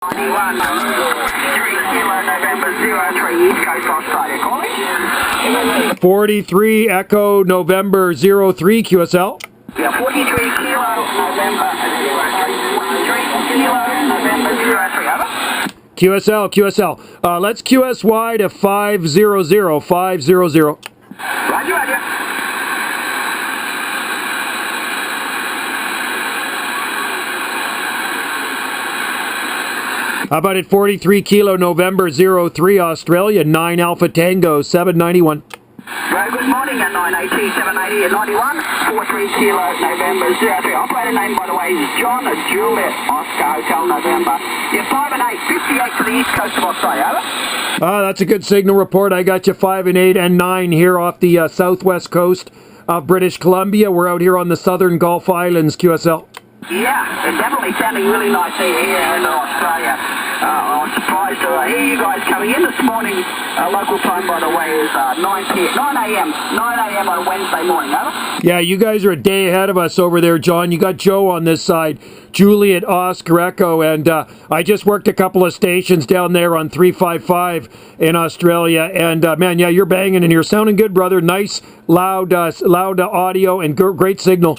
91, 3 Kilo November 03, East Coast Australia, calling. 43 Echo November 03 QSL. Yeah, 43 Kilo November 03, Kilo November 03, over. QSL. Let's QSY to 500, 500. Roger, roger. How about at 43 Kilo November 03 Australia, 9 Alpha Tango 791. Very good morning at 980, 780 and 91, 43 Kilo November 03. Operator name, by the way, is John Juliet Oscar Hotel November. You're 5 and 8, 58 to the east coast of Australia, over. That's a good signal report. I got you 5 and 8 and 9 here off the southwest coast of British Columbia. We're out here on the southern Gulf Islands, QSL. Yeah, it's definitely sounding really nice here in Australia. I was surprised to hear you guys coming in this morning. Local time, by the way, is 9 a.m. on Wednesday morning, over. Yeah, you guys are a day ahead of us over there, John. You got Joe on this side, Juliet Oscar Echo, and I just worked a couple of stations down there on 355 in Australia, and man, yeah, you're banging and you're sounding good, brother. Nice, loud audio and great signal.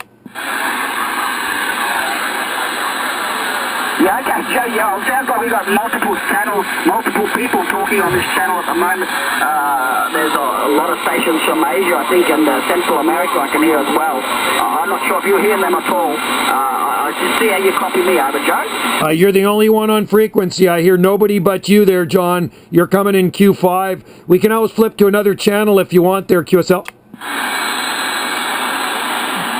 Yeah, okay, Joe, yeah, it sounds like we've got multiple channels, multiple people talking on this channel at the moment. There's a lot of stations from Asia, I think, and Central America I can hear as well. I'm not sure if you hear them at all. I just see how you copy me over, Joe. You're the only one on frequency. I hear nobody but you there, John. You're coming in Q5. We can always flip to another channel if you want there, QSL.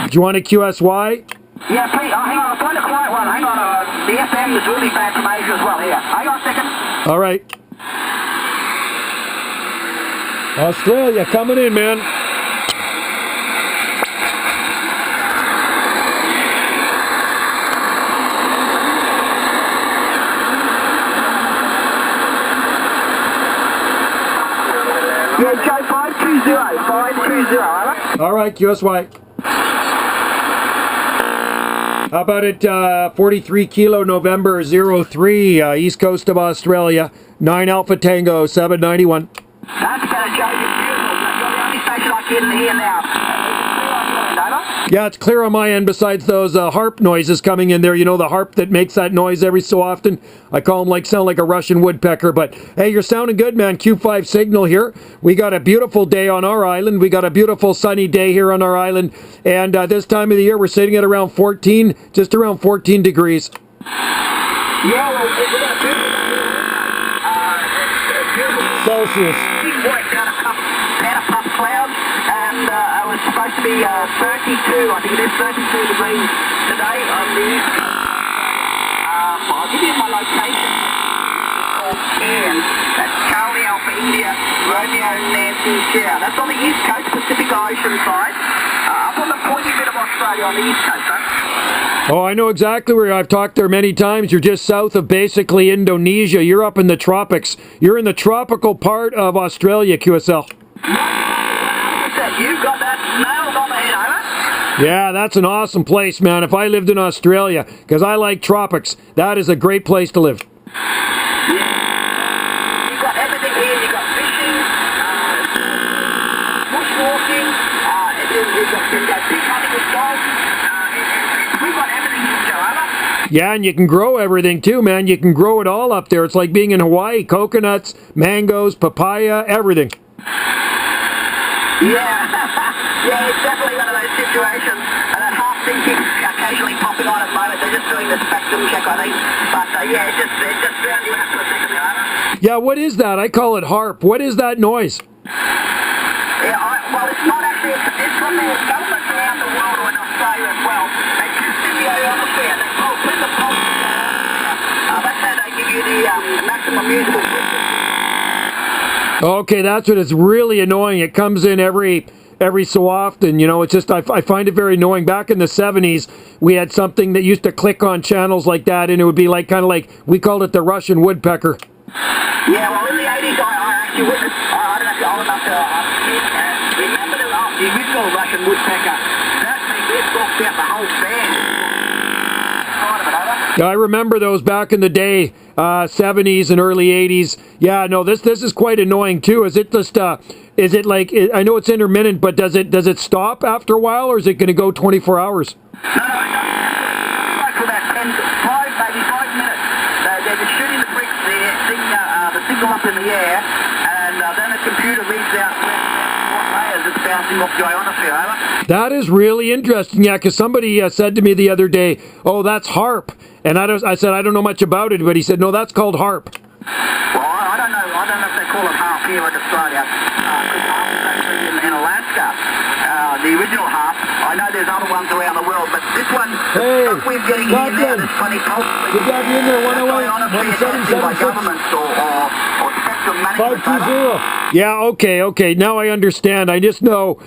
Do you want a QSY? Yeah, please. Oh, hang on. I'll find a quiet one. Hang on. The FM is really bad from Asia as well. Here. Hang on a second. All right. Australia coming in, man. Yeah, Joe, 520. 520. All right, QSY. How about it, 43 Kilo November 03, east coast of Australia, 9 Alpha Tango 791. That's better, Joe. You're beautiful. You're the only station I can hear now. Yeah, it's clear on my end besides those harp noises coming in there. You know, the harp that makes that noise every so often. I call them sound like a Russian woodpecker. But, hey, you're sounding good, man. Q5 signal here. We got a beautiful day on our island. We got a beautiful sunny day here on our island. And this time of the year, we're sitting at around 14, just around 14 degrees. Yeah, well, it's beautiful. Celsius. Had a puff cloud, and it was supposed to be 32, I think it is 32 degrees today on the east. I'll give you my location. It's called Cairns. That's Charlie Alpha India, Romeo Nancy Sierra. That's on the east coast, Pacific Ocean side. Up on the pointy bit of Australia on the east coast, huh? Oh, I know exactly where I've talked there many times. You're just south of basically Indonesia. You're up in the tropics. You're in the tropical part of Australia, QSL. You've got that nailed on the head, over. Yeah, that's an awesome place, man. If I lived in Australia, because I like tropics, that is a great place to live. Yeah. You've got everything here. You've got fishing, bushwalking, you've got big hunting with dogs. We've got everything here, Joe, over. Yeah, and you can grow everything too, man. You can grow it all up there. It's like being in Hawaii. Coconuts, mangoes, papaya, everything. Yeah, yeah, it's definitely one of those situations, and that half thing keeps occasionally popping on at the moment. They're just doing the spectrum check, I think. But yeah, it just found you out for a second there, over. Yeah, what is that? I call it harp. What is that noise? Yeah, well, it's not actually. It's from the governments around the world or in Australia as well. They test in the atmosphere. They put the pulse. That's how they give you the maximum musical frequency. Okay, that's what it's really annoying. It comes in every so often, you know. It's just I find it very annoying. Back in the 70s, we had something that used to click on channels like that, and it would be kind of like we called it the Russian woodpecker. Yeah, well, in the 80s, I actually witnessed. I don't know if you're old enough to remember the original Russian woodpecker. That thing, it broke out the whole band. Side of it, over. Yeah, I remember those back in the day, 70s and early 80s. Yeah, no, this is quite annoying too. Is it just is it like, I know it's intermittent, but does it stop after a while, or is it going to go 24 hours? No, like for about 10, 5, maybe 5 minutes. They're just shooting the signal up in the air, and then the computer reads out what layers it's bouncing off the ionosphere, over. That is really interesting, yeah, because somebody said to me the other day, oh, that's HARP. And I said, I don't know much about it, but he said, no, that's called HARP. Well, I don't know if they call it HARP here in Australia, because HARP is actually in Alaska, the original HARP. I know there's other ones around the world, but this one, we're getting here now, this funny pulse. Good job, you in there, 108, by governments or spectrum management. 520. Yeah, okay. Now I understand. I just know,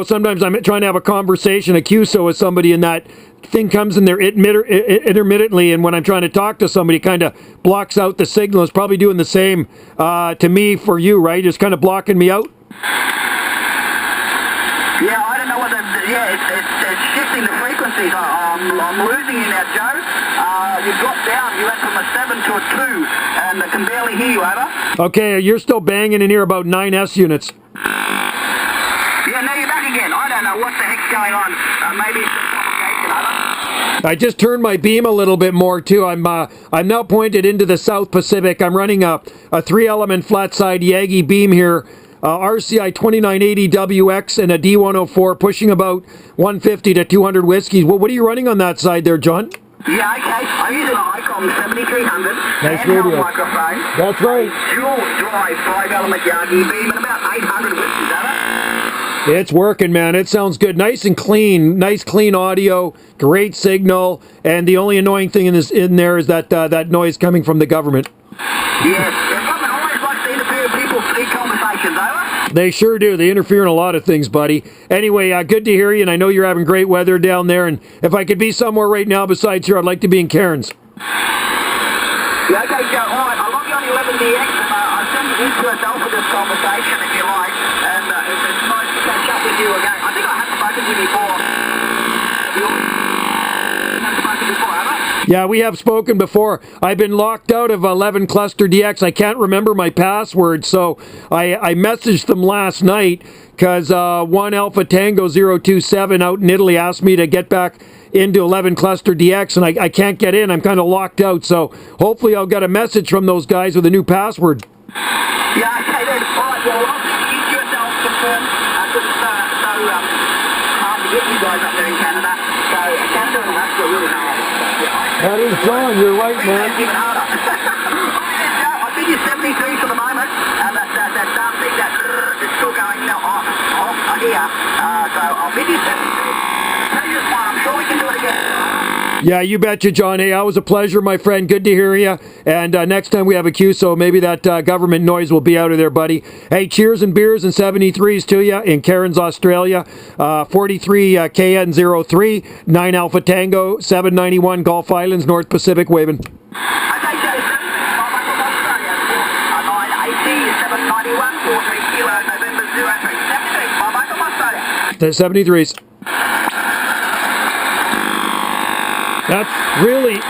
sometimes I'm trying to have a conversation, a QSO with somebody, and that thing comes in there intermittently, and when I'm trying to talk to somebody, kind of blocks out the signal. It's probably doing the same to me for you, right? It's kind of blocking me out. Yeah, I don't know whether, it's shifting the frequencies. I'm losing you now, Joe. You dropped down. You went from a 7 to a 2, and I can barely hear you, over. Okay, you're still banging in here about 9 S units. Yeah, now you're back again. I don't know what the heck's going on. Maybe it's some propagation, over. I just turned my beam a little bit more too. I'm now pointed into the South Pacific. I'm running a 3-element flat side Yagi beam here. RCI 2980 WX and a D104, pushing about 150 to 200 whiskeys. What are you running on that side there, John? Yeah, okay. I'm using an ICOM 7300 nice radio microphone. That's right. Dual drive 5-element Yagi beam and about 800 whiskeys, over. It's working, man. It sounds good. Nice and clean. Nice, clean audio. Great signal. And the only annoying thing in there is that that noise coming from the government. Yes. The government always likes to interfere in people's conversations, over. They sure do. They interfere in a lot of things, buddy. Anyway, good to hear you, and I know you're having great weather down there, and if I could be somewhere right now besides here, I'd like to be in Cairns. Yeah, okay, Joe. All right, I'll log you on the 11DX, and I'll send you into yourself for this conversation, if you like, and it's nice to catch up with you again. I think I have spoken to you before. Yeah, we have spoken before. I've been locked out of 11 Cluster DX. I can't remember my password, so I messaged them last night because 1 Alpha Tango 027 out in Italy asked me to get back into 11 Cluster DX, and I can't get in. I'm kind of locked out, so hopefully I'll get a message from those guys with a new password. Yeah, okay then. All right, well, I'll keep yourself confirmed because it's so hard to get you guys up there in Canada. So Canada and Alaska are really hard. That is John, you're right, man. Even harder. I'll give you 73 for the moment, and that thing it's still going now off here. So I'll give you 73. Tell you this one, I'm sure we can do it again. Yeah, you betcha, John. Hey, always a pleasure, my friend. Good to hear you. And next time we have a QSO, maybe that government noise will be out of there, buddy. Hey, cheers and beers and 73s to you in Cairns, Australia. 43 KN03, 9 Alpha Tango, 791 Gulf Islands, North Pacific, waving. 73s. That's really